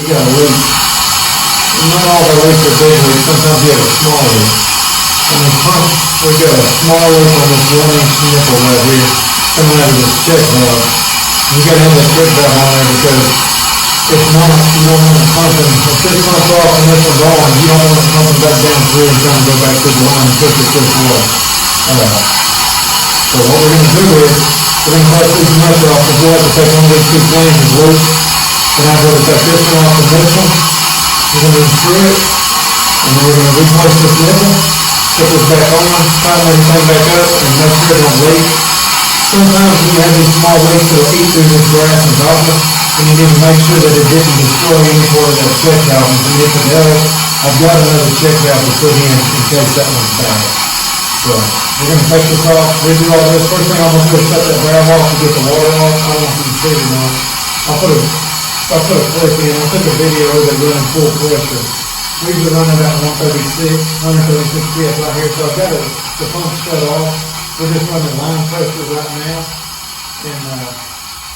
we've got a leak. Not all the leaks are big leaks, sometimes you have a small leak. On this pump, we've got a small leak on this 1-inch nipple right here, coming out of this check valve. You gotta have that check valve on there because if not, you don't want it pumping. If this pumps off and this one's on, you don't want it pumping back down through and trying to go back to the line and push it this way. So what we're gonna do is, we're gonna cut these nuts off, because we have to take one of these two flanges loose. And I'm gonna cut this one off of this one. We're gonna unscrew it, and then we're gonna replace this nipple, put this back on, tighten everything back up, and make sure it don't leak. Sometimes when you have these small leaks, it'll eat through this brass and copper, and you need to make sure that it didn't destroy any part of that check valve. And if it does, I've got another check valve to put in case that one's bad. So we're going to take this off, redo all this. First thing I'm going to do is shut that valve off to get the water off. I don't know if you can see it or not. I'll put a clip in. I took a video of it running full pressure. We usually run it at 136 psi here. So I've got the pump shut off. We're just running line pressure right now. And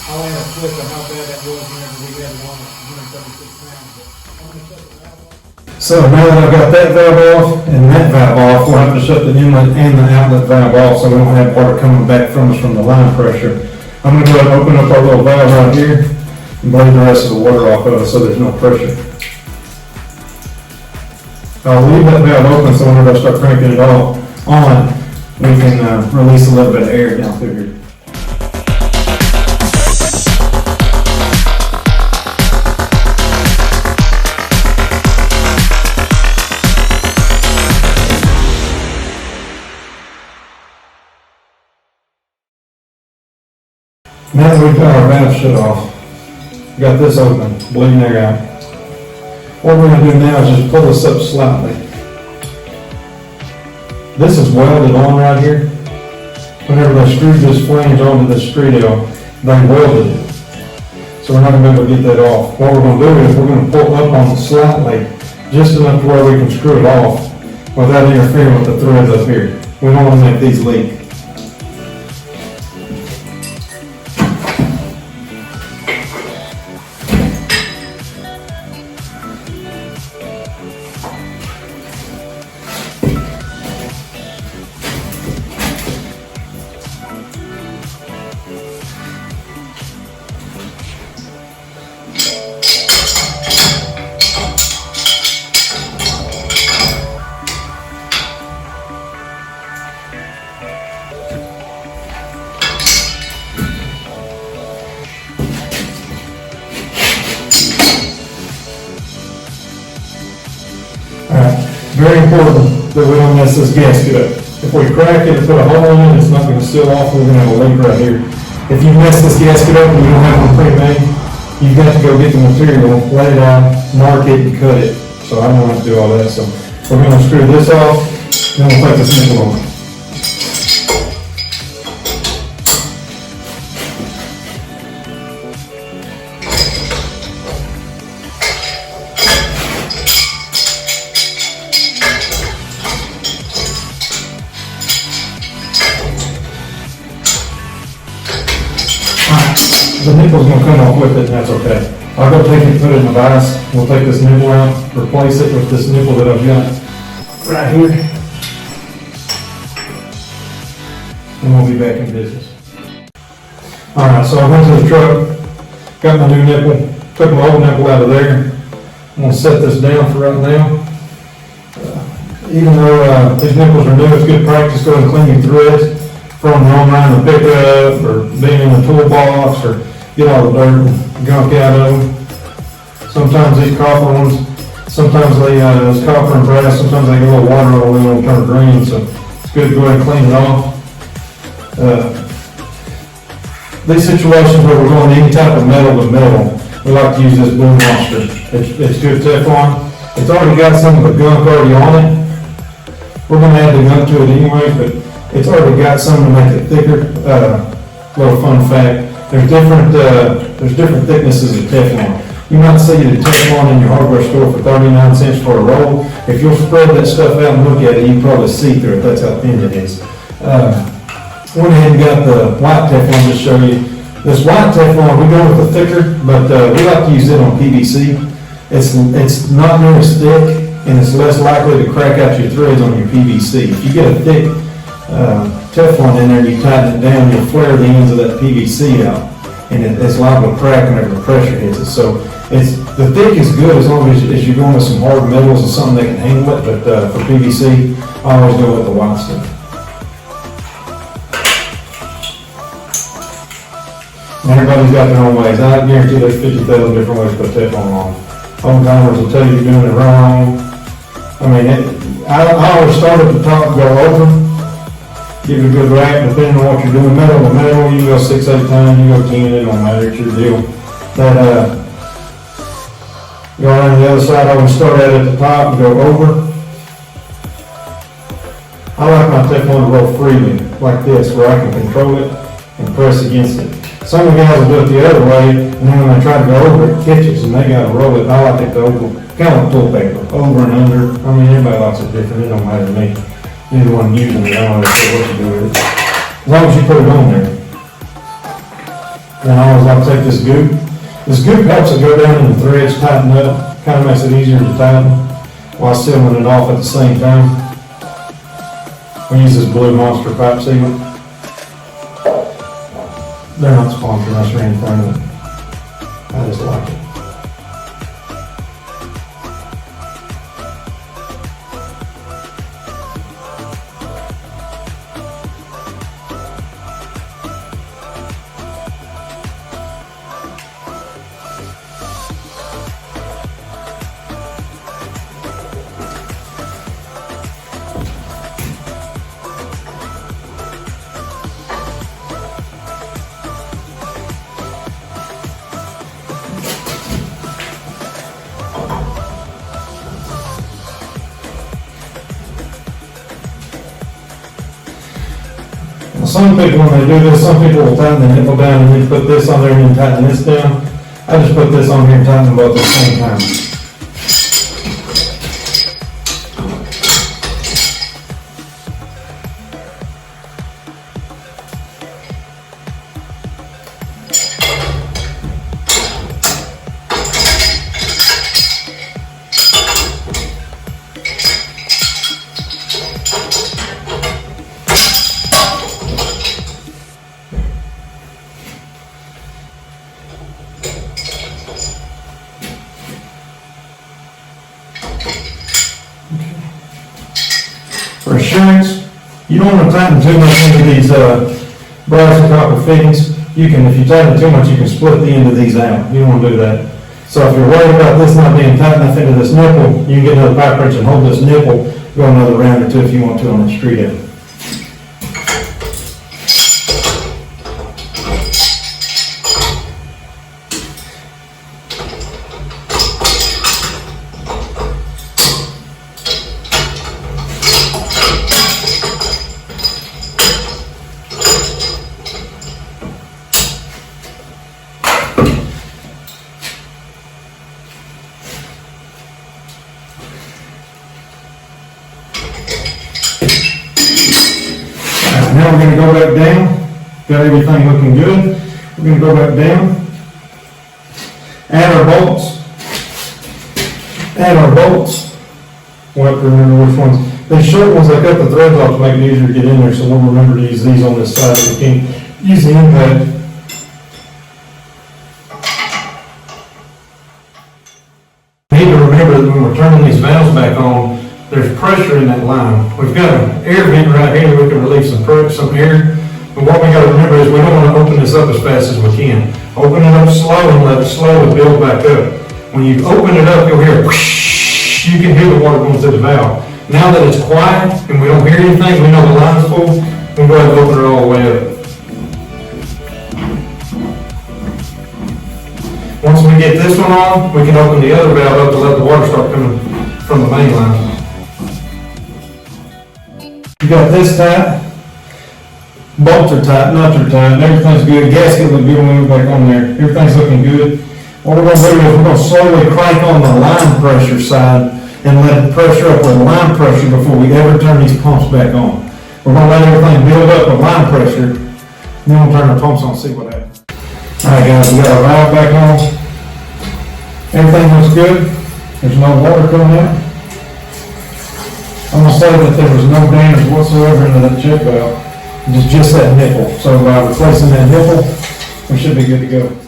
I'll add a clip of how bad that was whenever we had it on at 136 pounds. But I'm going to shut the valve off. So now that I've got that valve off and that valve off, we'll have to shut the inlet and the outlet valve off so we don't have water coming back from us from the line pressure. I'm going to go ahead and open up our little valve right here and bleed the rest of the water off of it so there's no pressure. I'll leave that valve open so whenever I start cranking it all on, we can release a little bit of air down through here. Now that we've got our valve shut off, got this open, bleeding air out. What we're going to do now is just pull this up slightly. This is welded on right here. Whenever they screwed this flange onto this screw nail, they welded it. So we're not going to be able to get that off. What we're going to do is we're going to pull up on it slightly, just enough to where we can screw it off without interfering with the threads up here. We don't want to make these leak. Very important that we don't mess this gasket up. If we crack it and put a hole in it, it's not going to seal off, we're going to have a leak right here. If you mess this gasket up and you don't have one pre-made, you've got to go get the material, lay it out, mark it, and cut it. So I don't want to do all that. So we're going to screw this off, then we'll take this nipple on. The nipple's going to come off with it, and that's okay. I'll go take it and put it in the vise. We'll take this nipple out, replace it with this nipple that I've got right here. And we'll be back in business. Alright, so I went to the truck, got my new nipple, took my old nipple out of there. I'm going to set this down for right now. Even though these nipples are new, it's good practice. Go ahead and clean your threads from wrong around the pickup or being in the toolbox or get all the dirt and gunk out of them. Sometimes these copper ones, sometimes they, it's copper and brass, sometimes they get a little water on them and turn green, so it's good to go ahead and clean it off. These situations where we're going any type of metal to metal, we like to use this Blue Monster. It's good Teflon. It's already got some of the gunk already on it. We're going to add the gunk to it anyway, but it's already got some to make it thicker. Little fun fact. There's different thicknesses of Teflon. You might see the Teflon in your hardware store for 39 cents for a roll. If you'll spread that stuff out and look at it, you can probably see through it. That's how thin it is. Went ahead and got the white Teflon to show you. This white Teflon, we go with the thicker, but we like to use it on PVC. it's not near as thick, and it's less likely to crack out your threads on your PVC. If you get a thick Teflon in there and you tighten it down, you'll flare the ends of that PVC out, and it's liable to crack whenever the pressure hits it. So the thick is good as long as you're going with some hard metals and something that can handle it, but for PVC, I always go with the white stuff. And everybody's got their own ways. I guarantee there's 50,000 different ways to put Teflon on. Home timers will tell you you're doing it wrong. I mean, I always start at the top and go over, give it a good rack, depending on what you're doing. Metal to metal, you can go 6, 8 times, you go 10, it don't matter, it's your deal. But, go around the other side, I would start at the top and go over. I like my Teflon to roll freely, like this, where I can control it and press against it. Some of the guys will do it the other way, and then when they try to go over it, catches, and they gotta roll it. I like it to over, kind of like pull paper, over and under. I mean, everybody likes it different, it don't matter to me. You're the one using it, I don't care what you do with it. As long as you put it on there. And I always like to take this goop. This goop helps it go down and the threads tighten up, kind of makes it easier to tighten while sealing it off at the same time. We use this Blue Monster pipe sealant. They're not sponsoring us or anything, but I just like it. Some people, when they do this, some people will tighten the nipple down and then put this on there and then tighten this down. I just put this on here and tighten them both at the same time. For assurance, you don't want to tighten too much into these brass and copper fittings. You can, if you tighten too much, you can split the end of these out. You don't want to do that. So if you're worried about this not being tight enough into this nipple, you can get another pipe wrench and hold this nipple, go another round or two if you want to on the street end. Now we're going to go back down. Got everything looking good. We're going to go back down. Add our bolts. Add our bolts. We'll have to remember which ones. The short ones, I cut the threads off to make it easier to get in there, so we'll remember to use these on this side. We can use the impact. We need to remember that when we're turning these valves back on, there's pressure in that line. We've got an air vent right here that we can relieve some air, but what we got to remember is we don't want to open this up as fast as we can. Open it up slow and let it slowly build back up. When you open it up, you'll hear whoosh, you can hear the water going through the valve. Now that it's quiet and we don't hear anything, we know the line's full, we can go ahead and open it all the way up. Once we get this one on, we can open the other valve up to let the water start coming from the main line. You got this tight, bolts are tight, nuts are tight, everything's good, gasket looks good when we go back on there, everything's looking good. What we're going to do is we're going to slowly crank on the line pressure side and let it pressure up with line pressure before we ever turn these pumps back on. We're going to let everything build up with line pressure, and then we'll turn the pumps on and see what happens. Alright guys, we got our valve back on. Everything looks good. There's no water coming out. I'm gonna say that there was no damage whatsoever into that check valve, just that nipple. So by replacing that nipple, we should be good to go.